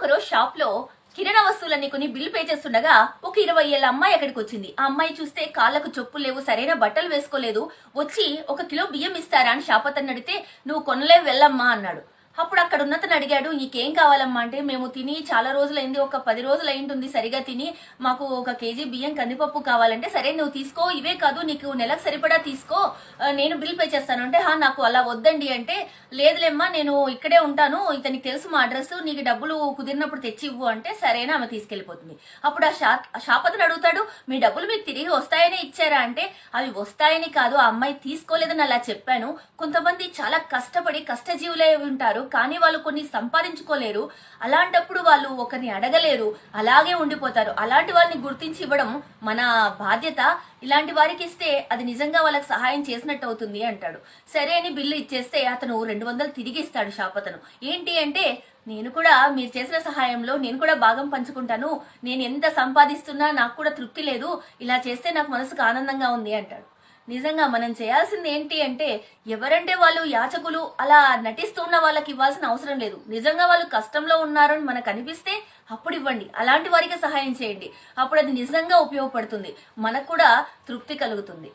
ఒకరోజు షాప్ లో కిరాణా వస్తువులన్నీ కొని బిల్లు పే చేస్తుండగా ఒక 20 ఏళ్ల అమ్మాయి అక్కడికి వచ్చింది. ఆ అమ్మాయి చూస్తే కాళ్ళకు చెప్పులు లేవు, సరైన బట్టలు వేసుకోలేదు. వచ్చి 1 కిలో బియ్యం ఇస్తారా అని షాప్ అతన్ని అడిగితే, నువ్వు కొనలేవు వెళ్ళమ్మా అన్నాడు. అప్పుడు అక్కడ ఉన్నతను అడిగాడు, నీకేం కావాలమ్మా అంటే, మేము తిని చాలా రోజులైంది, ఒక 10 రోజులు అయింటుంది సరిగా తిని, మాకు 1 కేజీ బియ్యం కందిపప్పు కావాలంటే, సరే నువ్వు తీసుకో, ఇవే కాదు నీకు నెలకు సరిపడా తీసుకో, నేను బిల్ పే చేస్తాను అంటే, నాకు అలా వద్దండి అంటే, లేదులేమ్మా నేను ఇక్కడే ఉంటాను, ఇతనికి తెలుసు మా అడ్రస్, నీకు డబ్బులు కుదిరినప్పుడు తెచ్చి ఇవ్వు అంటే, సరేనా ఆమె తీసుకెళ్లిపోతుంది. అప్పుడు ఆ షాపతను అడుగుతాడు, మీ డబ్బులు మీకు తిరిగి వస్తాయని ఇచ్చారా అంటే, అవి వస్తాయని కాదు, ఆ అమ్మాయి తీసుకోలేదని అలా చెప్పాను. కొంతమంది చాలా కష్టపడి కష్టజీవులే ఉంటారు, కానీ వాళ్ళు కొన్ని సంపాదించుకోలేరు. అలాంటప్పుడు వాళ్ళు ఒకరిని అడగలేరు, అలాగే ఉండిపోతారు. అలాంటి వాళ్ళని గుర్తించి ఇవ్వడం మన బాధ్యత. ఇలాంటి వారికి ఇస్తే అది నిజంగా వాళ్ళకి సహాయం చేసినట్టు అవుతుంది అంటాడు. సరే అని బిల్లు ఇచ్చేస్తే అతను 200 తిరిగి ఇస్తాడు షాపతను. ఏంటి అంటే, నేను కూడా మీరు చేసిన సహాయంలో నేను కూడా భాగం పంచుకుంటాను, నేను ఎంత సంపాదిస్తున్నా నాకు కూడా తృప్తి లేదు, ఇలా చేస్తే నాకు మనసుకు ఆనందంగా ఉంది అంటాడు. నిజంగా మనం చేయాల్సింది ఏంటి అంటే, ఎవరంటే వాళ్ళు యాచకులు అలా నటిస్తున్న వాళ్ళకి ఇవ్వాల్సిన అవసరం లేదు. నిజంగా వాళ్ళు కష్టంలో ఉన్నారని మనకు అనిపిస్తే అప్పుడు ఇవ్వండి, అలాంటి వారికి సహాయం చేయండి. అప్పుడు అది నిజంగా ఉపయోగపడుతుంది, మనకు కూడా తృప్తి కలుగుతుంది.